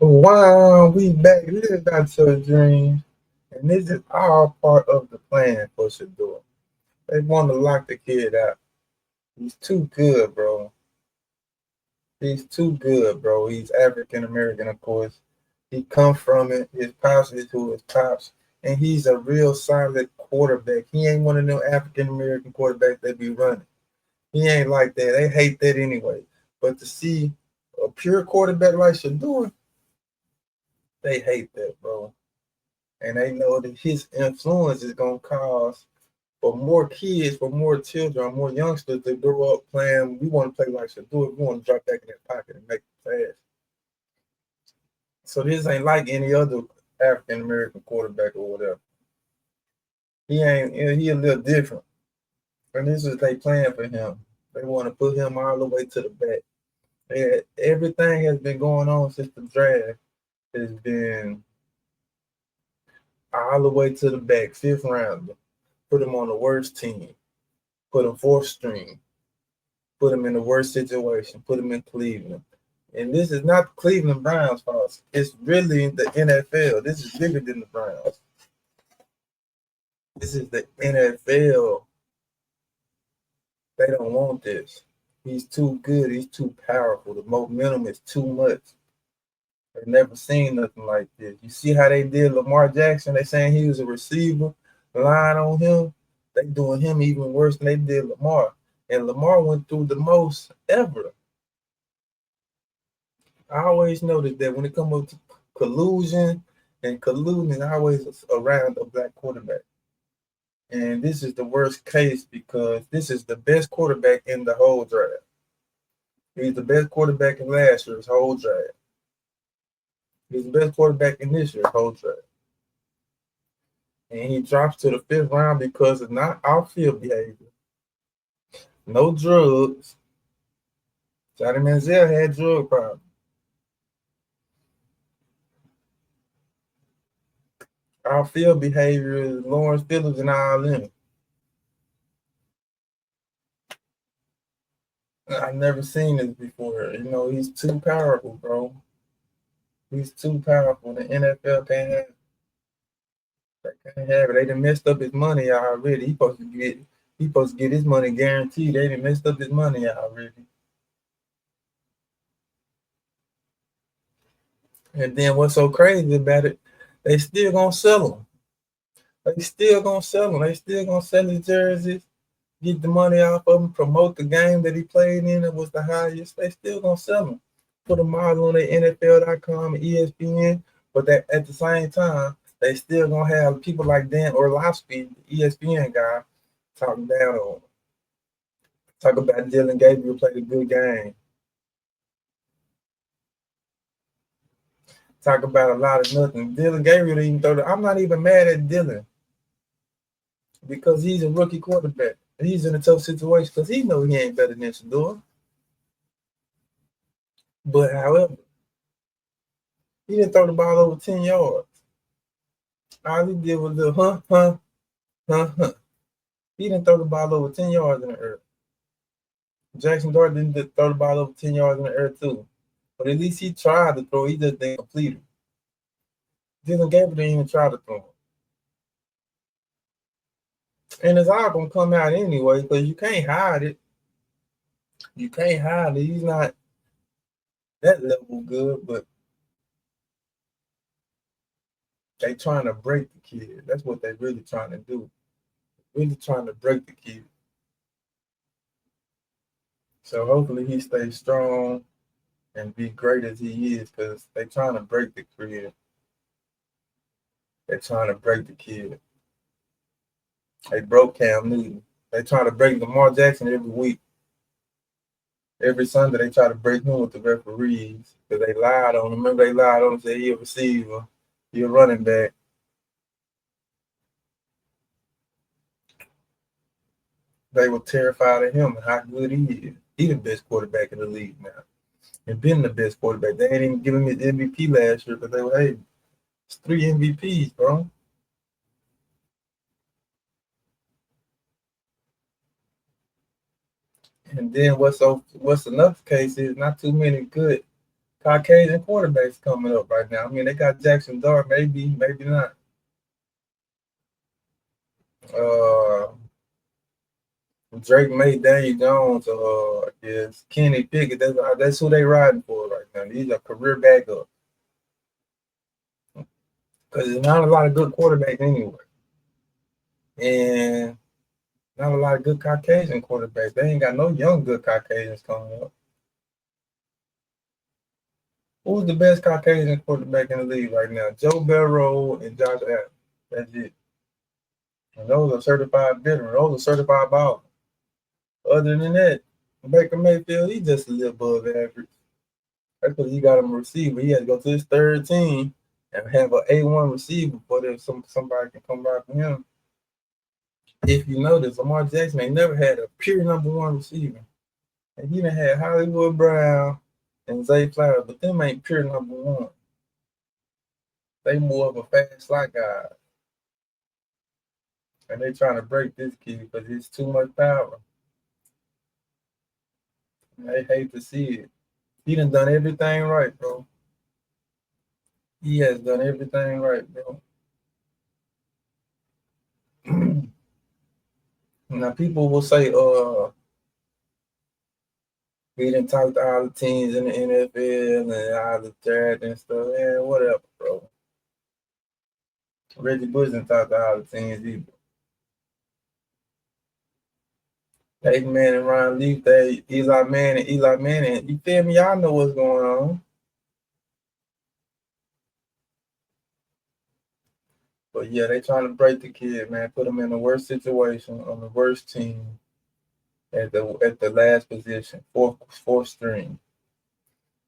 Wow, we back. Live out your dreams. And this is all part of the plan for Shedeur. They want to lock the kid out. He's too good, bro. He's too good, bro. He's African American, of course. He come from it. His pops is who his pops. And he's a real solid quarterback. He ain't one of them African American quarterbacks that be running. He ain't like that. They hate that anyway. But to see a pure quarterback like Shedeur, they hate that, bro. And they know that his influence is going to cause for more kids, for more children, more youngsters to grow up playing. We want to play like Shedeur. We want to drop back in that pocket and make it fast. So this ain't like any other African American quarterback or whatever. He ain't. He a little different. And this is they playing for him. They want to put him all the way to the back. Everything has been going on since the draft. Has been all the way to the back, fifth round. Put him on the worst team. Put him fourth string. Put him in the worst situation. Put him in Cleveland. And this is not the Cleveland Browns' fault. It's really the NFL. This is bigger than the Browns. This is the NFL. They don't want this. He's too good. He's too powerful. The momentum is too much. They've never seen nothing like this. You see how they did Lamar Jackson? They saying he was a receiver, lying on him. They doing him even worse than they did Lamar. And Lamar went through the most ever. I always noticed that when it comes to collusion and colluding, is always around a black quarterback. And this is the worst case because this is the best quarterback in the whole draft. He's the best quarterback in last year's whole draft. He's the best quarterback in this year's whole draft. And he drops to the fifth round because of not outfield behavior. No drugs. Johnny Manziel had drug problems. Outfield behavior is Lawrence Phillips and all them. I've never seen this before. You know, he's too powerful, bro. He's too powerful. The NFL can't have it. They can't have it. They done messed up his money already. He supposed to get his money guaranteed. They done messed up his money already. And then what's so crazy about it, they still gonna sell him. They still gonna sell him. They still gonna sell his jerseys, get the money off of him, promote the game that he played in. It was the highest. They still gonna sell him. Put them all on their NFL.com and ESPN. But that at the same time, they still gonna have people like Dan Orlovsky, the ESPN guy, talking down on him. Talk about Dylan Gabriel played a good game. Talk about a lot of nothing. Dylan Gabriel didn't even throw the. I'm not even mad at Dylan because he's a rookie quarterback. He's in a tough situation because he know he ain't better than Shedeur. But however, he didn't throw the ball over 10 yards. All he did was little huh. He didn't throw the ball over 10 yards in the air. Jackson Dart didn't throw the ball over 10 yards in the air too. But at least he tried to throw. He just didn't complete it. Dylan Gabriel didn't even try to throw. And it's all gonna come out anyway because you can't hide it. You can't hide it. He's not that level good, but they trying to break the kid. That's what they really trying to do. Really trying to break the kid. So hopefully he stays strong and be great as he is because they trying to break the kid. They're trying to break the kid. They broke Cam Newton. They trying to break Lamar Jackson every week. Every Sunday they try to break him with the referees because they lied on him. Remember they lied on him, said he a receiver, he a running back. They were terrified of him and how good he is. He the best quarterback in the league now. And been the best quarterback. They ain't even give him his MVP last year because they were, hey, it's 3 MVPs, bro. And then what's another case is not too many good Caucasian quarterbacks coming up right now. I mean, they got Jackson Dart, maybe, maybe not. Uh, Drake May, Daniel Jones, is Kenny Pickett. That's who they riding for right now. These are career backups because there's not a lot of good quarterbacks anyway, and not a lot of good Caucasian quarterbacks. They ain't got no young good Caucasians coming up. Who's the best Caucasian quarterback in the league right now? Joe Burrow and Josh Allen. That's it. And those are certified veterans. Those are certified ballers. Other than that, Baker Mayfield, he's just a little above average. That's because he got him a receiver. He had to go to his third team and have an A1 receiver before somebody can come back from him. If you notice, Lamar Jackson ain't never had a pure number one receiver. And he done had Hollywood Brown and Zay Flowers, but them ain't pure number one. They more of a fast slot guy. And they trying to break this kid because it's too much power. And they hate to see it. He done everything right, bro. He has done everything right, bro. Now people will say, we didn't talk to all the teams in the NFL and all the draft and stuff. Yeah, whatever, bro. Reggie Bush didn't talk to all the teams either. Peyton Manning, Ron Leaf, Eli Manning. You feel me? Y'all know what's going on. But yeah, they trying to break the kid, man. Put him in the worst situation on the worst team at the last position, fourth string,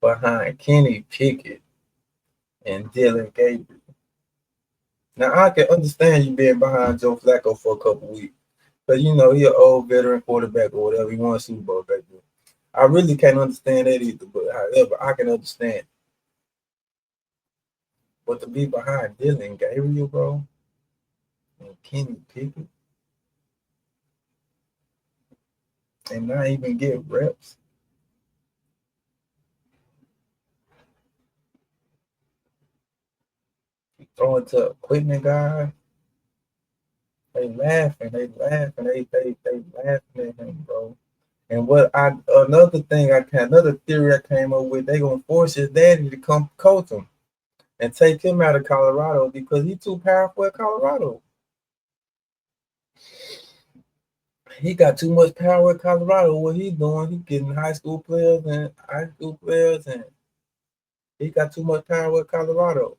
behind Kenny Pickett and Dylan Gabriel. Now I can understand you being behind Joe Flacco for a couple weeks, because you know he an old veteran quarterback or whatever. He won a Super Bowl back then. I really can't understand that either, but however, I can understand. But to be behind Dylan Gabriel, bro, and Kenny Pickett, and not even get reps. Throwing to equipment guys. They laughing, they laughing at him, bro. And another theory I came up with, they gonna force his daddy to come coach him and take him out of Colorado because he's too powerful at Colorado. He got too much power at Colorado. What he doing? He getting high school players and he got too much power at Colorado.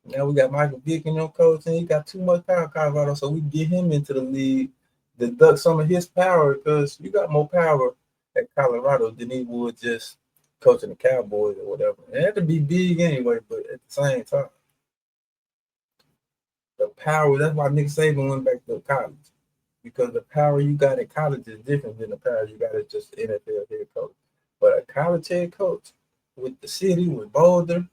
Now we got Michael Vick in coach, and he got too much power at Colorado, so we get him into the league, deduct some of his power because you got more power at Colorado than he would just coaching the Cowboys or whatever. It had to be big anyway, but at the same time, the power, that's why Nick Saban went back to college. Because the power you got at college is different than the power you got as just an NFL head coach. But a college head coach with the city, with Boulder,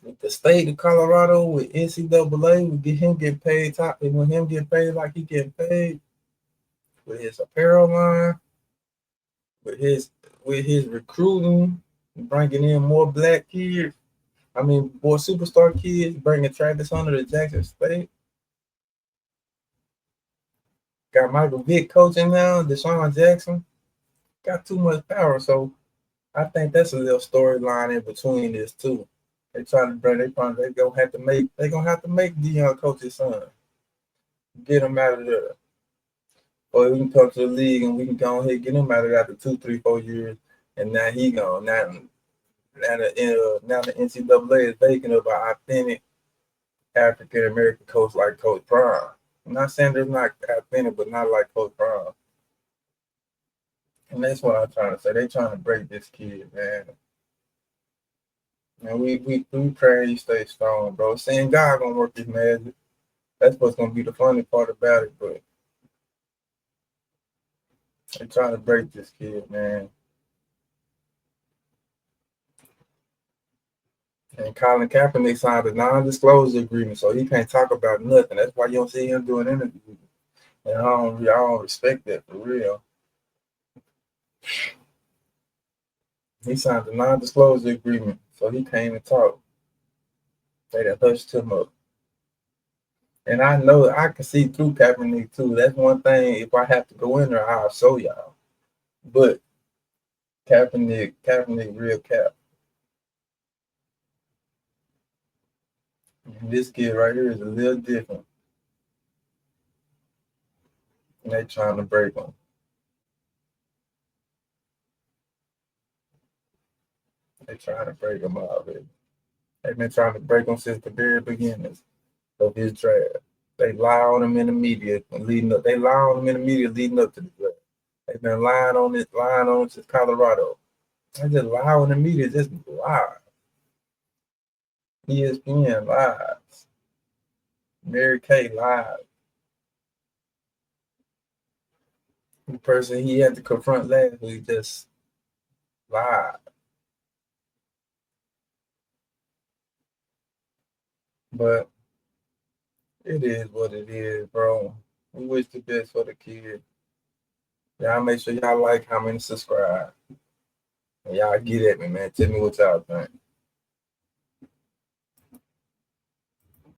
with the state of Colorado, with NCAA, we get him get paid top, and when him get paid like he getting paid, with his apparel line, with his recruiting, bringing in more black kids. I mean, more superstar kids, bringing Travis Hunter to Jackson State. Got Michael Vick coaching now, Deshaun Jackson. Got too much power, so I think that's a little storyline in between this too. They gonna have to make Deion coach his son. Get him out of there. Or we can come to the league and we can go ahead and get him out of there after 2, 3, 4 years. And now he gone. Now the NCAA is vacant of an authentic African American coach like Coach Prime. I'm not saying there's not authentic, but not like Coach Prime. And that's what I'm trying to say. They trying to break this kid, man. And we pray he stay strong, bro. Saying God gonna work his magic. That's what's gonna be the funny part about it, but they trying to break this kid, man. And Colin Kaepernick signed a non-disclosure agreement, so he can't talk about nothing. That's why you don't see him doing interviews. And I don't respect that for real. He signed a non-disclosure agreement, so he came and talked. They done hushed him up. And I know I can see through Kaepernick too. That's one thing. If I have to go in there, I'll show y'all. But Kaepernick, real cap. And this kid right here is a little different. And they trying to break him. They trying to break him already. They've been trying to break him since the very beginnings of his draft. They lie on him in the media leading up. They lie on him in the media leading up to the draft. They've been lying on it since Colorado. They just lie on the media, just lie. ESPN lies. Mary Kay lies. The person he had to confront last week just lied. But it is what it is, bro. We wish the best for the kid. Y'all make sure y'all like, comment, and subscribe. And y'all get at me, man. Tell me what y'all think.